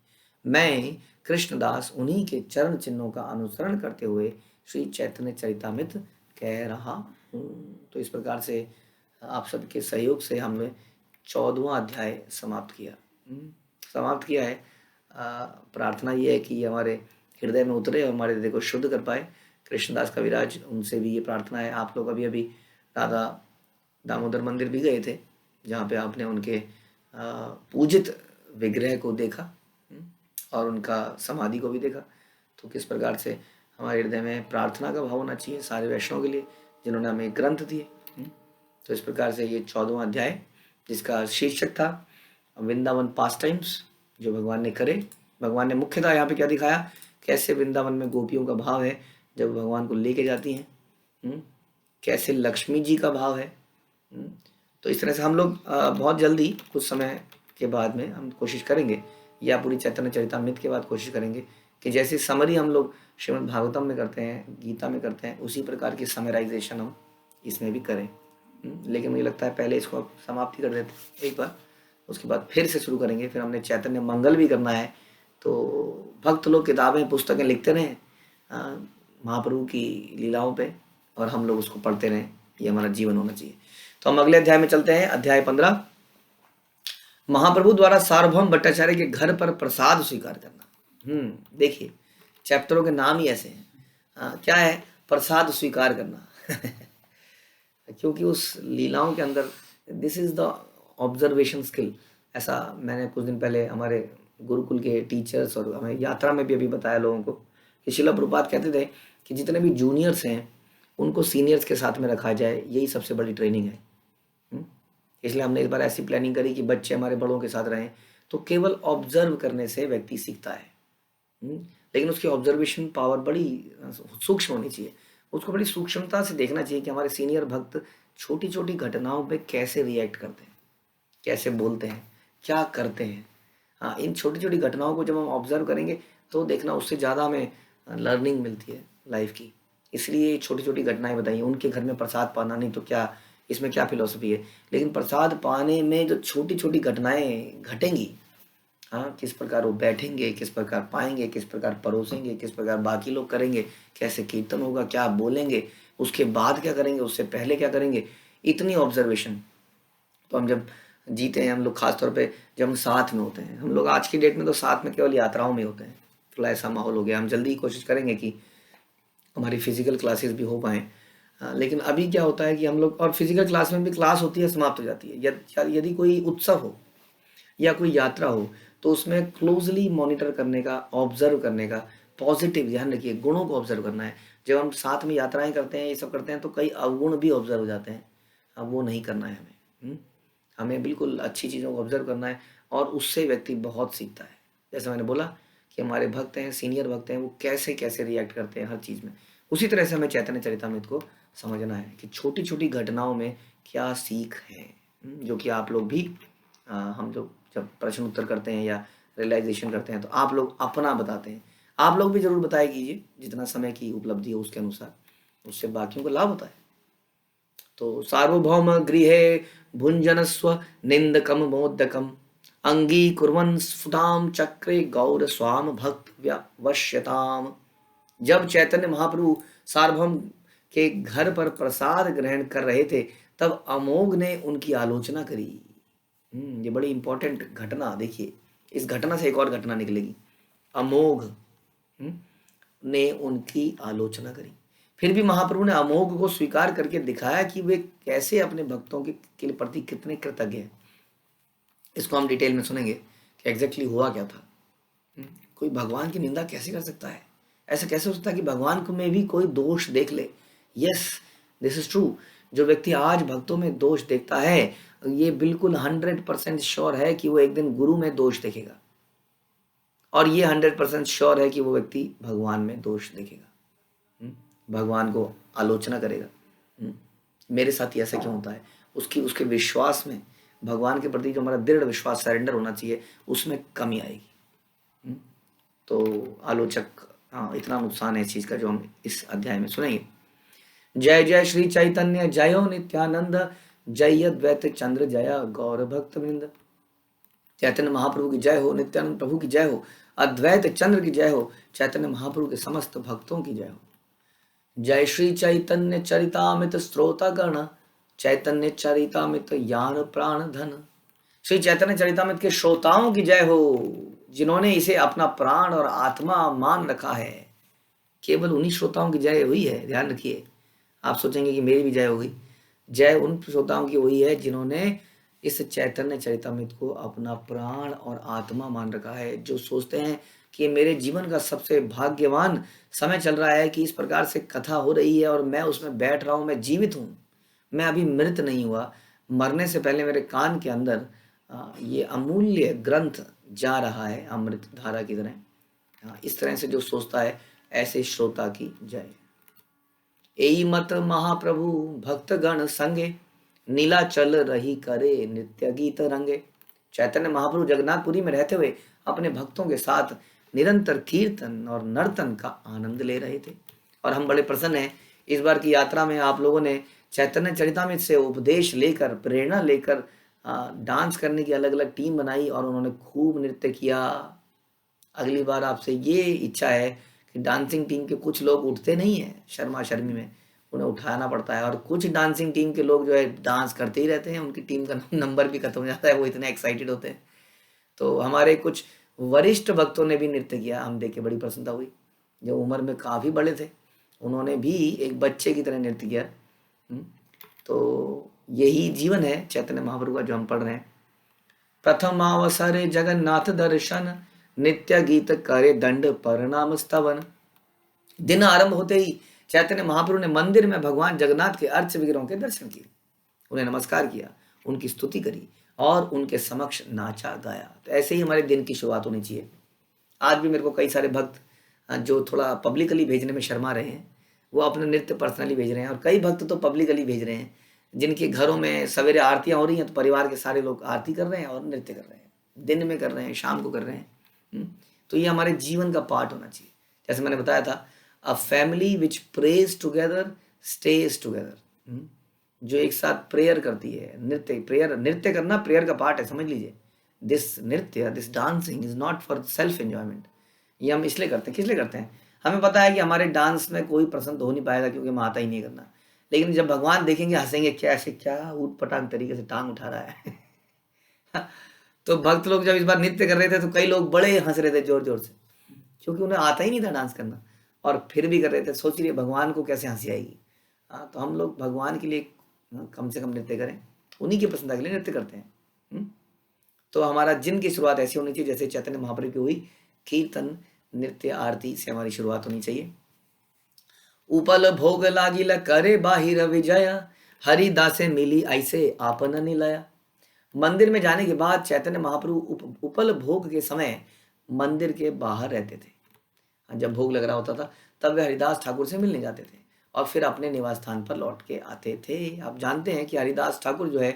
Speaker 1: मैं कृष्णदास उन्हीं के चरण चिन्हों का अनुसरण करते हुए श्री चैतन्य चरितामृत कह रहा हूँ। तो इस प्रकार से आप सबके सहयोग से हमने 14वां अध्याय समाप्त किया है। प्रार्थना ये है कि हमारे हृदय में उतरे और हमारे हृदय को शुद्ध कर पाए। कृष्णदास कविराज, उनसे भी ये प्रार्थना है। आप लोग अभी अभी राधा दामोदर मंदिर भी गए थे, जहाँ पे आपने उनके पूजित विग्रह को देखा और उनका समाधि को भी देखा। तो किस प्रकार से हमारे हृदय में प्रार्थना का भाव होना चाहिए सारे वैष्णव के लिए जिन्होंने हमें ग्रंथ दिए। तो इस प्रकार से ये 14वां अध्याय, जिसका शीर्षक था वृंदावन पास टाइम्स, जो भगवान ने करे। भगवान ने मुख्यतः यहाँ पे क्या दिखाया, कैसे वृंदावन में गोपियों का भाव है जब भगवान को लेके जाती हैं, कैसे लक्ष्मी जी का भाव है। तो इस तरह से हम लोग बहुत जल्दी कुछ समय के बाद में हम कोशिश करेंगे, या पूरी चैतन्य चरितामृत के बाद कोशिश करेंगे कि जैसे समरी हम लोग श्रीमद् भागवतम में करते हैं, गीता में करते हैं, उसी प्रकार की समराइजेशन हम इसमें भी करें। लेकिन मुझे लगता है पहले इसको समाप्ति कर देते हैं एक बार, उसके बाद फिर से शुरू करेंगे। फिर हमने चैतन्य मंगल भी करना है, तो भक्त लोग किताबें पुस्तकें लिखते रहे महाप्रभु की लीलाओं पे, और हम लोग उसको पढ़ते रहें, ये हमारा जीवन होना चाहिए। तो हम अगले अध्याय में चलते हैं, अध्याय 15। महाप्रभु द्वारा सार्वभौम भट्टाचार्य के घर पर प्रसाद स्वीकार करना। देखिए चैप्टरों के नाम ही ऐसे हैं। क्या है? प्रसाद स्वीकार करना क्योंकि उस लीलाओं के अंदर this is the observation skill. ऐसा मैंने कुछ दिन पहले हमारे गुरुकुल के टीचर्स और हमें यात्रा में भी अभी बताया लोगों को कि श्रील प्रभुपाद कहते थे कि जितने भी जूनियर्स हैं उनको सीनियर्स के साथ में रखा जाए, यही सबसे बड़ी ट्रेनिंग है। इसलिए हमने इस बार ऐसी प्लानिंग करी कि बच्चे हमारे बड़ों के साथ रहें। तो केवल ऑब्जर्व करने से व्यक्ति सीखता है, लेकिन उसकी ऑब्जर्वेशन पावर बड़ी सूक्ष्म होनी चाहिए। उसको बड़ी सूक्ष्मता से देखना चाहिए कि हमारे सीनियर भक्त छोटी छोटी घटनाओं पे कैसे रिएक्ट करते हैं, कैसे बोलते हैं, क्या करते हैं। हाँ, इन छोटी छोटी घटनाओं को जब हम ऑब्जर्व करेंगे तो देखना उससे ज़्यादा हमें लर्निंग मिलती है लाइफ की। इसलिए छोटी छोटी घटनाएं बताइए। उनके घर में प्रसाद पाना, नहीं तो क्या, इसमें क्या फिलॉसफी है। लेकिन प्रसाद पाने में जो छोटी छोटी घटनाएं घटेंगी, हाँ, किस प्रकार वो बैठेंगे, किस प्रकार पाएंगे, किस प्रकार परोसेंगे, किस प्रकार बाकी लोग करेंगे, कैसे कीर्तन होगा, क्या बोलेंगे, उसके बाद क्या करेंगे, उससे पहले क्या करेंगे, इतनी ऑब्जर्वेशन। तो हम जब जीते हैं, हम लोग खासतौर पे जब हम साथ में होते हैं, हम लोग आज की डेट में तो साथ में केवल यात्राओं में होते हैं, थोड़ा ऐसा माहौल हो गया। हम जल्दी कोशिश करेंगे कि हमारी फिजिकल क्लासेस भी हो पाएँ। लेकिन अभी क्या होता है कि हम लोग, और फिजिकल क्लास में भी क्लास होती है, समाप्त हो जाती है। यदि कोई उत्सव हो या कोई यात्रा हो तो उसमें क्लोजली मॉनिटर करने का, ऑब्जर्व करने का, पॉजिटिव, ध्यान रखिए गुणों को ऑब्जर्व करना है। जब हम साथ में यात्राएं करते हैं, ये सब करते हैं, तो कई अवगुण भी ऑब्जर्व हो जाते हैं। अब वो नहीं करना है हमें। हमें बिल्कुल अच्छी चीज़ों को ऑब्जर्व करना है, और उससे व्यक्ति बहुत सीखता है। जैसे मैंने बोला कि हमारे भक्त हैं, सीनियर भक्त हैं, वो कैसे कैसे रिएक्ट करते हैं हर चीज़ में, उसी तरह से हमें चैतन्य चरितामृत को समझना है कि छोटी छोटी घटनाओं में क्या सीख है, जो कि आप लोग भी, हम लोग जब प्रश्न उत्तर करते हैं या रियलाइजेशन करते हैं तो आप लोग अपना बताते हैं। आप लोग भी जरूर बताया कीजिए, जितना समय की उपलब्धि हो उसके अनुसार, उससे बाकियों को लाभ होता है। तो सार्वभौम गृहे भुंजनस्व निंदकम मोदकम अंगीकुर्वन् स्फुटाम चक्रे गौर स्वाम भक्त वश्यताम। जब चैतन्य महाप्रभु सार्वभौम के घर पर प्रसाद ग्रहण कर रहे थे, तब अमोघ ने उनकी आलोचना करी। ये बड़ी इंपॉर्टेंट घटना, देखिए इस घटना से एक और घटना निकलेगी। अमोघ ने उनकी आलोचना करी। फिर भी महाप्रभु ने अमोघ को स्वीकार करके दिखाया कि वे कैसे अपने भक्तों के प्रति कितने कृतज्ञ हैं। इसको हम डिटेल में सुनेंगे कि एग्जैक्टली हुआ क्या था। कोई भगवान की निंदा कैसे कर सकता है? ऐसा कैसे हो सकता है कि भगवान को में भी कोई दोष देख ले? Yes, this is true. जो व्यक्ति आज भक्तों में दोष देखता है, ये बिल्कुल 100% श्योर है कि वो एक दिन गुरु में दोष देखेगा, और ये 100% श्योर है कि वो व्यक्ति भगवान में दोष देखेगा, भगवान को आलोचना करेगा। मेरे साथ ऐसा क्यों होता है? उसके विश्वास में, भगवान के प्रति जो हमारा दृढ़ विश्वास, सरेंडर होना चाहिए, उसमें कमी आएगी। तो आलोचक, इतना नुकसान है इस चीज का, जो हम इस अध्याय में सुनेंगे। जय जय श्री चैतन्य जयो नित्यानंद, जय अद्वैत चंद्र जया गौर भक्त वृंद। चैतन्य महाप्रभु की जय हो, नित्यानंद प्रभु की जय हो, अद्वैत चंद्र की जय हो, चैतन्य महाप्रभु के समस्त भक्तों की जय हो। जय श्री चैतन्य चरितामृत श्रोता गण, चैतन्य चरितामृत यान प्राण धन। श्री चैतन्य चरितामृत के श्रोताओं की जय हो, जिन्होंने इसे अपना प्राण और आत्मा मान रखा है। केवल उन्हीं श्रोताओं की जय हुई है, ध्यान रखिए। आप सोचेंगे कि मेरी भी जय होगी। जय उन श्रोताओं की हुई है जिन्होंने इस चैतन्य चरितामृत को अपना प्राण और आत्मा मान रखा है, जो सोचते हैं कि मेरे जीवन का सबसे भाग्यवान समय चल रहा है कि इस प्रकार से कथा हो रही है और मैं उसमें बैठ रहा हूँ, मैं जीवित हूँ, मैं अभी मृत नहीं हुआ, मरने से पहले मेरे कान के अंदर ये अमूल्य ग्रंथ जा रहा है अमृत धारा की तरह। इस तरह से जो सोचता है, ऐसे श्रोता की जय। एई मत महाप्रभु भक्तगण संगे, नीला चल रही करे नित्य गीत रंगे। चैतन्य महाप्रभु जगन्नाथपुरी में रहते हुए अपने भक्तों के साथ निरंतर कीर्तन और नर्तन का आनंद ले रहे थे। और हम बड़े प्रसन्न हैं, इस बार की यात्रा में आप लोगों ने चैतन्य चरितामृत से उपदेश लेकर, प्रेरणा लेकर डांस करने की अलग अलग टीम बनाई और उन्होंने खूब नृत्य किया। अगली बार आपसे ये इच्छा है कि डांसिंग टीम के कुछ लोग उठते नहीं हैं शर्मा शर्मी में, उन्हें उठाना पड़ता है, और कुछ डांसिंग टीम के लोग जो है डांस करते ही रहते हैं, उनकी टीम का नंबर भी खत्म हो जाता है, वो इतने एक्साइटेड होते हैं। तो हमारे कुछ वरिष्ठ भक्तों ने भी नृत्य किया, हम देख के बड़ी प्रसन्नता हुई। जो उम्र में काफ़ी बड़े थे, उन्होंने भी एक बच्चे की तरह नृत्य किया। तो यही जीवन है चैतन्य महाप्रभु का जो हम पढ़ रहे हैं। प्रथमावसरे जगन्नाथ दर्शन, नित्य गीत करे दंड परिणाम स्तवन। दिन आरंभ होते ही चैतन्य महाप्रभु ने मंदिर में भगवान जगन्नाथ के अर्च विग्रहों के दर्शन किए, उन्हें नमस्कार किया, उनकी स्तुति करी और उनके समक्ष नाचा गाया। तो ऐसे ही हमारे दिन की शुरुआत होनी चाहिए। आज भी मेरे को कई सारे भक्त जो थोड़ा पब्लिकली भेजने में शर्मा रहे हैं, वो अपना नृत्य पर्सनली भेज रहे हैं, और कई भक्त तो पब्लिकली भेज रहे हैं, जिनके घरों में सवेरे आरतियां हो रही हैं तो परिवार के सारे लोग आरती कर रहे हैं और नृत्य कर रहे हैं, दिन में कर रहे हैं, शाम को कर रहे हैं। तो ये हमारे जीवन का पार्ट होना चाहिए। जैसे मैंने बताया था, a family which praise together stage together. जो एक साथ प्रेयर करती है, नृत्य करना प्रेयर का पार्ट है, समझ लीजिए। This dancing is not for self enjoyment. ये हम इसलिए करते हैं, किस लिए करते हैं? हमें पता है कि हमारे डांस में कोई प्रसन्न हो नहीं पाएगा क्योंकि हमें आता ही नहीं करना, लेकिन जब भगवान देखेंगे हंसेंगे, क्या ऊट पटांग तरीके से टांग उठा रहा है। तो भक्त लोग जब इस बार नृत्य कर रहे थे तो कई लोग बड़े हंस रहे थे जोर जोर से, क्योंकि उन्हें आता ही नहीं था डांस करना, और फिर भी कर रहे थे। सोच रही भगवान को कैसे हंसी आएगी। तो हम लोग भगवान के लिए कम से कम नृत्य करें, उन्हीं की प्रसन्नता के लिए नृत्य करते हैं। तो हमारा दिन की शुरुआत ऐसी होनी चाहिए जैसे चैतन्य महाप्रभु की हुई, कीर्तन नृत्य आरती से हमारी शुरुआत होनी चाहिए। उपल भोग लागिल करे बाहिर विजय, हरिदासे मिली ऐसे आपन निलया। मंदिर में जाने के बाद चैतन्य महाप्रभु उपल भोग के समय मंदिर के बाहर रहते थे। जब भोग लग रहा होता था तब वे हरिदास ठाकुर से मिलने जाते थे और फिर अपने निवास स्थान पर लौट के आते थे। आप जानते हैं कि हरिदास ठाकुर जो है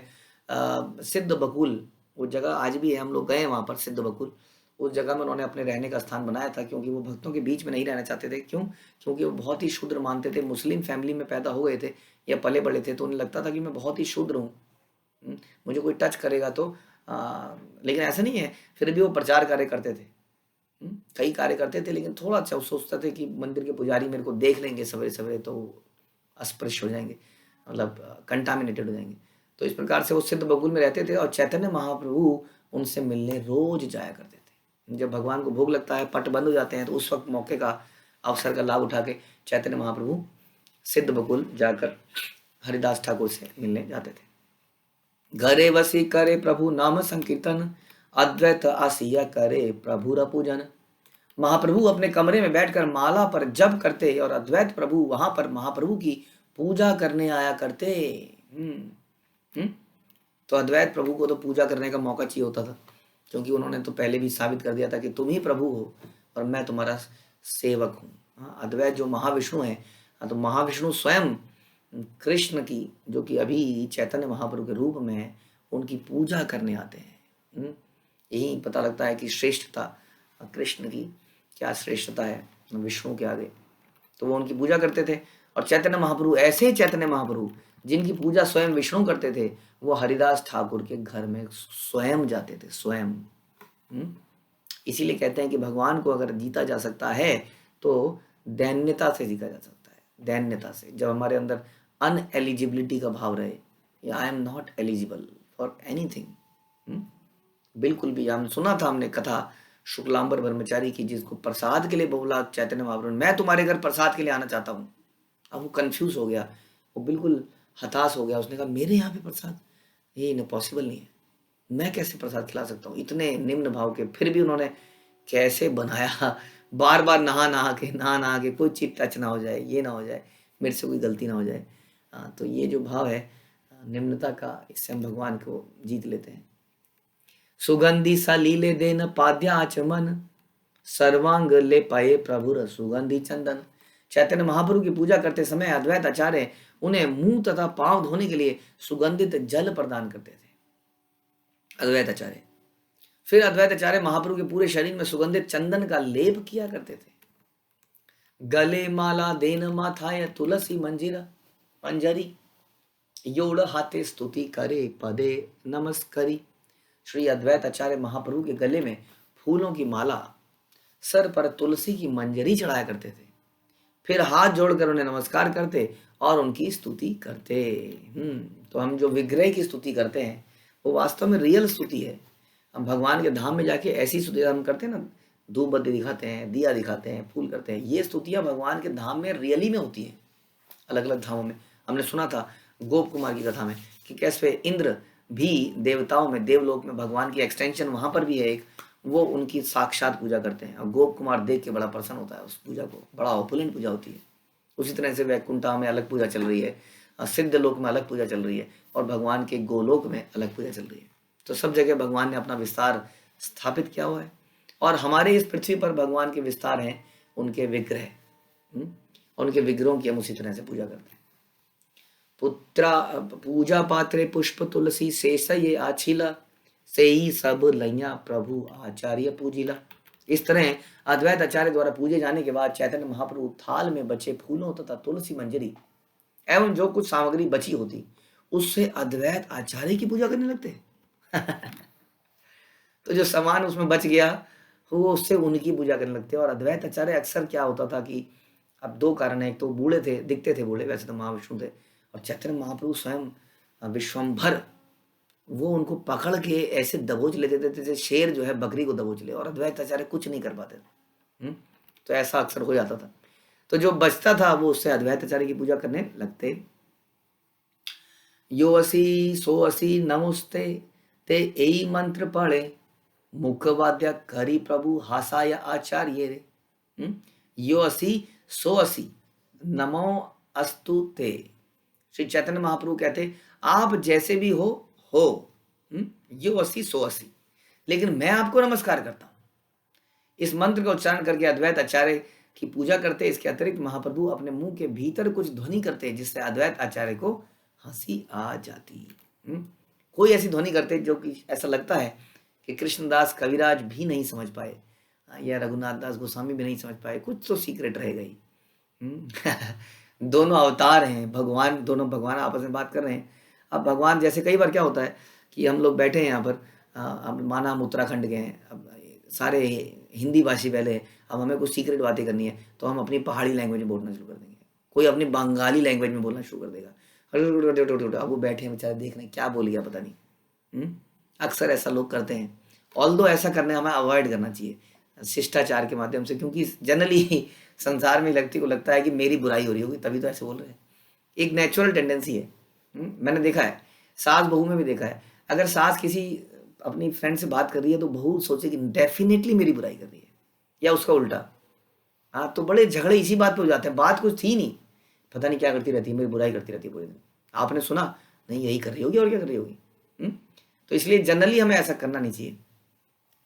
Speaker 1: सिद्ध बकुल, वो जगह आज भी है, हम लोग गए वहाँ पर सिद्ध बकुल, उस जगह में उन्होंने अपने रहने का स्थान बनाया था, क्योंकि वो भक्तों के बीच में नहीं रहना चाहते थे। क्यों? क्योंकि वो बहुत ही शूद्र मानते थे, मुस्लिम फैमिली में पैदा हो गए थे या पले बड़े थे, तो उन्हें लगता था कि मैं बहुत ही शूद्र हूँ, मुझे कोई टच करेगा तो लेकिन ऐसा नहीं है, फिर भी वो प्रचार कार्य करते थे, कई कार्य करते थे, लेकिन थोड़ा अच्छा सोचते थे कि मंदिर के पुजारी मेरे को देख लेंगे सवेरे सवेरे तो अस्पृश्य हो जाएंगे, मतलब कंटामिनेटेड हो जाएंगे। तो इस प्रकार से वो सिद्ध बकुल में रहते थे और चैतन्य महाप्रभु उनसे मिलने रोज जाया करते थे। जब भगवान को भोग लगता है, पट बंद हो जाते हैं, तो उस वक्त मौके का, अवसर का लाभ उठा के चैतन्य महाप्रभु सिद्ध बकुल जाकर हरिदास ठाकुर से मिलने जाते थे। घरे वसी करे प्रभु नाम संकीर्तन, अद्वैत आसिया करे प्रभु रपूजन। महाप्रभु अपने कमरे में बैठकर माला पर जप करते और अद्वैत प्रभु वहां पर महाप्रभु की पूजा करने आया करते। तो अद्वैत प्रभु को तो पूजा करने का मौका चाहिए होता था, क्योंकि उन्होंने तो पहले भी साबित कर दिया था कि तुम ही प्रभु हो और मैं तुम्हारा सेवक हूँ। अद्वैत जो महाविष्णु है, तो महाविष्णु स्वयं कृष्ण की, जो कि अभी चैतन्य महाप्रभु के रूप में है, उनकी पूजा करने आते हैं। यही पता लगता है कि श्रेष्ठता कृष्ण की क्या श्रेष्ठता है विष्णु के आगे। तो वो उनकी पूजा करते थे। और चैतन्य महाप्रभु, ऐसे चैतन्य महाप्रभु जिनकी पूजा स्वयं विष्णु करते थे, वो हरिदास ठाकुर के घर में स्वयं जाते थे, स्वयं। इसीलिए कहते हैं कि भगवान को अगर जीता जा सकता है तो दैन्यता से जीता जा सकता है। दैन्यता से, जब हमारे अंदर अनएलिजिबिलिटी का भाव रहे, या I am not eligible for anything, बिल्कुल भी। हम सुना था, हमने कथा शुक्लांबर ब्रह्मचारी की, जिसको प्रसाद के लिए बोला चैतन्य महाप्रभु, मैं तुम्हारे घर प्रसाद के लिए आना चाहता हूँ। अब वो कंफ्यूज हो गया, वो बिल्कुल हताश हो गया। उसने कहा मेरे यहाँ पे प्रसाद, ये पॉसिबल नहीं है, मैं कैसे प्रसाद खिला सकता हूँ, इतने निम्न भाव के। फिर भी उन्होंने कैसे बनाया, बार बार नहा के कोई चीज टच ना हो जाए, ये ना हो जाए, मेरे से कोई गलती ना हो जाए। तो ये जो भाव है निम्नता का, इससे हम भगवान को जीत लेते हैं। सुगंधी सलीले देन पाद्या आचमन, सर्वांग ले पाए प्रभुर सुगंधी चंदन। चैतन्य महाप्रभु की पूजा करते समय अद्वैत आचार्य उन्हें मुंह तथा पांव धोने के लिए सुगंधित जल प्रदान करते थे, अद्वैत आचार्य। फिर अद्वैत आचार्य महाप्रभु के पूरे शरीर में सुगंधित चंदन का लेप किया करते थे। गले माला देन माथाय तुलसी मंजरी, योड़ हाथे स्तुति करे पदे नमस्करी। श्री अद्वैत आचार्य महाप्रभु के गले में फूलों की माला सर पर तुलसी की मंजरी चढ़ाया करते थे, फिर हाथ जोड़कर उन्हें नमस्कार करते और उनकी स्तुति करते। तो हम जो विग्रह की स्तुति करते हैं वो वास्तव में रियल स्तुति है। हम भगवान के धाम में जाके ऐसी स्तुति हम करते हैं ना, धूप बत्ती दिखाते हैं, दिया दिखाते हैं, फूल करते हैं, ये स्तुतियां भगवान के धाम में रियली में होती हैं। अलग अलग धामों में हमने सुना था गोप कुमार की कथा में कि कैसे इंद्र भी देवताओं में, देवलोक में भगवान की एक्सटेंशन वहां पर भी है एक, वो उनकी साक्षात पूजा करते हैं और गोप कुमार देख के बड़ा प्रसन्न होता है उस पूजा को, बड़ा ऑपुलेंट पूजा होती है। उसी तरह से वैकुंठा में अलग पूजा चल रही है, सिद्ध लोक में अलग पूजा चल रही है और भगवान के गोलोक में अलग पूजा चल रही है। तो सब जगह भगवान ने अपना विस्तार स्थापित किया हुआ है और हमारे इस पृथ्वी पर भगवान के विस्तार हैं उनके विग्रह, उनके विग्रहों की हम उसी तरह से पूजा करते हैं। पुत्रा पूजा पात्रे पुष्प तुलसी शेष ये आछीला, से ही सब लैया प्रभु आचार्य पूजिला। इस तरह अद्वैत आचार्य द्वारा पूजे जाने के बाद चैतन्य महाप्रभु थाल में बचे फूलों तथा तुलसी मंजरी एवं जो कुछ सामग्री बची होती उससे अद्वैत आचार्य की पूजा करने लगते तो जो सामान उसमें बच गया वो उससे उनकी पूजा करने लगते। और अद्वैत आचार्य अक्सर क्या होता था कि अब दो कारण है, एक तो बूढ़े थे, दिखते थे बूढ़े, वैसे तो महाविष्णु थे, और चैतन्य महाप्रभु स्वयं विश्वम्भर, वो उनको पकड़ के ऐसे दबोच लेते थे जैसे शेर जो है बकरी को दबोच ले, और अद्वैत आचार्य कुछ नहीं कर पाते थे। तो ऐसा अक्सर हो जाता था। तो जो बचता था वो उससे अद्वैत आचार्य की पूजा करने लगते। यो असी सो असी नमोस्ते ते यही मंत्र पढ़े, मुखवाद्य करी प्रभु हासाय आचार्य रे। यो असी सो असी नमो अस्तु ते। श्री चैतन्य महाप्रभु कहते आप जैसे भी हो यो असी सो असी, लेकिन मैं आपको नमस्कार करता हूं। इस मंत्र का उच्चारण करके अद्वैत आचार्य की पूजा करते। इसके अतिरिक्त महाप्रभु अपने मुंह के भीतर कुछ ध्वनि करते जिससे अद्वैत आचार्य को हंसी आ जाती। कोई ऐसी ध्वनि करते जो कि ऐसा लगता है कि कृष्णदास कविराज भी नहीं समझ पाए या रघुनाथ दास गोस्वामी भी नहीं समझ पाए, कुछ तो सीक्रेट रहेगा ही। दोनों अवतार हैं भगवान, दोनों भगवान आपस में बात कर रहे हैं। अब भगवान जैसे कई बार क्या होता है कि हम लोग बैठे हैं यहाँ पर, अब माना हम उत्तराखंड गए हैं, अब सारे हिंदी भाषी पहले, अब हमें कुछ सीक्रेट बातें करनी है तो हम अपनी पहाड़ी लैंग्वेज में बोलना शुरू कर देंगे, कोई अपनी बंगाली लैंग्वेज में बोलना शुरू कर देगा। अब वो बैठे हैं बेचारे देख रहे हैं क्या बोल गया पता नहीं। अक्सर ऐसा लोग करते हैं, ऑल्दो ऐसा करने हमें अवॉइड करना चाहिए शिष्टाचार के माध्यम से, क्योंकि जनरली संसार में व्यक्ति को लगता है कि मेरी बुराई हो रही होगी तभी तो ऐसे बोल रहे हैं। एक नेचुरल टेंडेंसी है, मैंने देखा है, सास बहू में भी देखा है। अगर सास किसी अपनी फ्रेंड से बात कर रही है तो बहू सोचे कि डेफिनेटली मेरी बुराई कर रही है, या उसका उल्टा। हाँ, तो बड़े झगड़े इसी बात पे हो जाते हैं, बात कुछ थी नहीं, पता नहीं क्या करती रहती है, मेरी बुराई करती रहती है पूरे दिन। आपने सुना नहीं, यही कर रही होगी और क्या कर रही होगी। तो इसलिए जनरली हमें ऐसा करना नहीं चाहिए।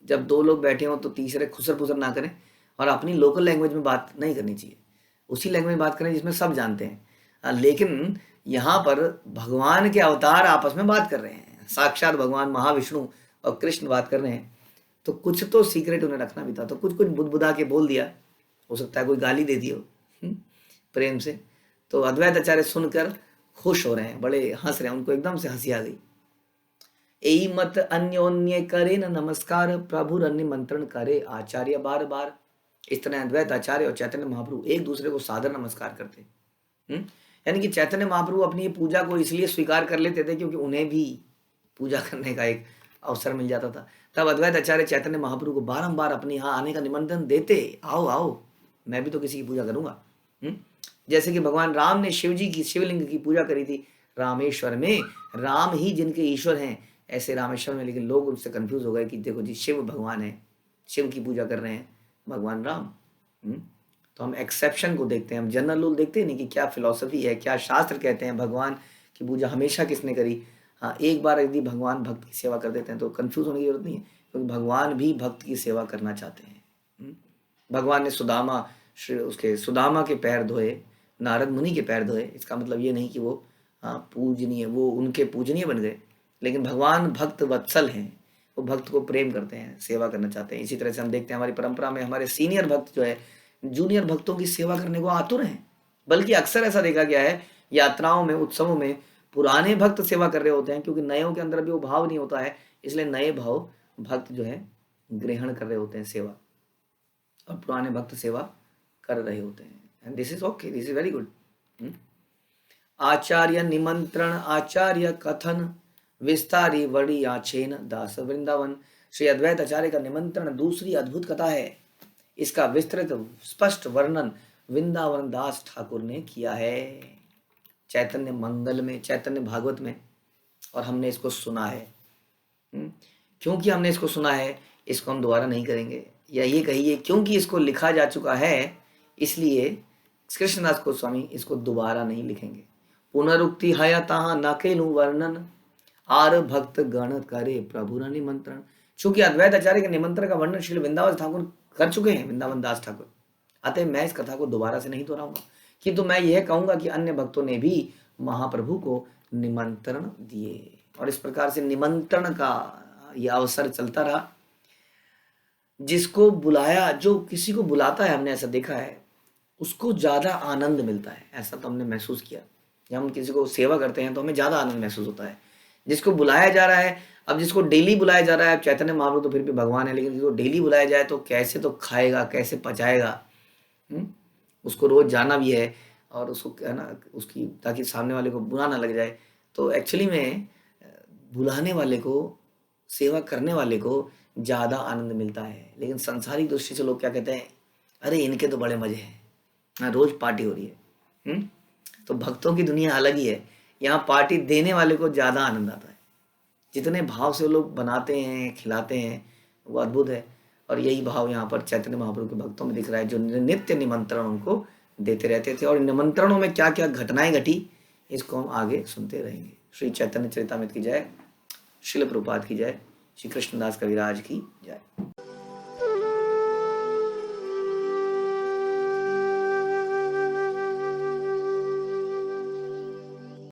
Speaker 1: जब दो लोग बैठे हों तो तीसरे खुसर पुसर ना करें और अपनी लोकल लैंग्वेज में बात नहीं करनी चाहिए, उसी लैंग्वेज में बात करें जिसमें सब जानते हैं। लेकिन यहाँ पर भगवान के अवतार आपस में बात कर रहे हैं, साक्षात भगवान महाविष्णु और कृष्ण बात कर रहे हैं, तो कुछ तो सीक्रेट उन्हें रखना भी था। तो कुछ कुछ बुदबुदा के बोल दिया, हो सकता है कोई गाली दे दी हो प्रेम से। तो अद्वैत आचार्य सुनकर खुश हो रहे हैं, बड़े हंस रहे हैं, उनको एकदम से हंसी आ गई। यही मत अन्योन्य करे न नमस्कार, प्रभु अन्य मंत्रण करे आचार्य बार बार। इस तरह अद्वैत आचार्य और चैतन्य महाप्रभु एक दूसरे को सादर नमस्कार करते। यानी कि चैतन्य महाप्रभु अपनी पूजा को इसलिए स्वीकार कर लेते थे क्योंकि उन्हें भी पूजा करने का एक अवसर मिल जाता था। तब अद्वैत आचार्य चैतन्य महाप्रभु को बारंबार अपने यहाँ आने का निमंत्रण देते, आओ आओ मैं भी तो किसी की पूजा करूंगा। जैसे कि भगवान राम ने शिव जी की शिवलिंग की पूजा करी थी रामेश्वर में, राम ही जिनके ईश्वर हैं ऐसे रामेश्वर में, लेकिन लोग उनसे कंफ्यूज हो गए कि देखो जी शिव भगवान है, शिव की पूजा कर रहे हैं भगवान राम। तो हम एक्सेप्शन को देखते हैं, हम जनरल लोग देखते नहीं कि क्या फिलॉसफी है, क्या शास्त्र कहते हैं, भगवान की पूजा हमेशा किसने करी। हाँ, एक बार यदि भगवान भक्त की सेवा कर देते हैं तो कंफ्यूज होने की जरूरत नहीं है, क्योंकि भगवान भी भक्त की सेवा करना चाहते हैं। भगवान ने सुदामा के पैर धोए, नारद मुनि के पैर धोए, इसका मतलब ये नहीं कि वो पूजनीय, वो उनके पूजनीय बन गए, लेकिन भगवान भक्त वत्सल हैं, वो भक्त को प्रेम करते हैं, सेवा करना चाहते हैं। इसी तरह से हम देखते हैं हमारी परंपरा में हमारे सीनियर भक्त जो है जूनियर भक्तों की सेवा करने को आतुर हैं। बल्कि अक्सर ऐसा देखा गया है यात्राओं में, उत्सवों में पुराने भक्त सेवा कर रहे होते हैं, क्योंकि नयों के अंदर भी वो भाव नहीं होता है, इसलिए नए भाव भक्त जो है ग्रहण कर रहे होते हैं सेवा। और पुराने भक्त सेवा कर रहे होते हैं। And this is okay, this is very good. आचार्य निमंत्रण आचार्य कथन विस्तारी वड़ी आछेन दास वृंदावन। श्री अद्वैत आचार्य का निमंत्रण दूसरी अद्भुत कथा है। इसका विस्तृत स्पष्ट वर्णन वृंदावन दास ठाकुर ने किया है चैतन्य मंगल में, चैतन्य भागवत में, और हमने इसको सुना है। क्योंकि हमने इसको सुना है, इसको हम दोबारा नहीं करेंगे, या ये कहिए क्योंकि इसको लिखा जा चुका है, इसलिए कृष्णदास गोस्वामी इसको दोबारा नहीं लिखेंगे। पुनरुक्ति हया तहा न केलु वर्णन आर भक्त गण करे प्रभु न निमंत्रण। चूंकि अद्वैत आचार्य के निमंत्रण का वर्णन श्री वृंदावन ठाकुर कर चुके हैं, वृंदावन दास ठाकुर, अतः मैं इस कथा को दोबारा से नहीं दोहराऊंगा, किंतु मैं यह कहूंगा कि अन्य भक्तों ने भी महाप्रभु को निमंत्रण दिए, और इस प्रकार से निमंत्रण का यह अवसर चलता रहा। जिसको बुलाया, जो किसी को बुलाता है, हमने ऐसा देखा है, उसको ज्यादा आनंद मिलता है। ऐसा तो हमने महसूस किया, जब हम किसी को सेवा करते हैं तो हमें ज्यादा आनंद महसूस होता है। जिसको बुलाया जा रहा है, अब जिसको डेली बुलाया जा रहा है, चैतन्य महाप्रभु तो फिर भी भगवान है, लेकिन जिसको डेली बुलाया जाए तो कैसे तो खाएगा, कैसे पचाएगा। उसको रोज जाना भी है, और उसको है ना, उसकी ताकि सामने वाले को बुरा ना लग जाए। तो एक्चुअली में बुलाने वाले को, सेवा करने वाले को ज़्यादा आनंद मिलता है। लेकिन सांसारिक दृष्टि से लोग क्या कहते हैं, अरे इनके तो बड़े मजे हैं, रोज पार्टी हो रही है। तो भक्तों की दुनिया अलग ही है, यहाँ पार्टी देने वाले को ज़्यादा आनंद आता है। जितने भाव से वो लोग बनाते हैं, खिलाते हैं, वो अद्भुत है। और यही भाव यहाँ पर चैतन्य महाप्रभु के भक्तों में दिख रहा है, जो नित्य निमंत्रण उनको देते रहते थे। और निमंत्रणों में क्या क्या घटनाएं घटी, इसको हम आगे सुनते रहेंगे। श्री चैतन्य चरितामृत की जय, श्रील प्रभुपाद की जय, श्री कृष्णदास कविराज की जय।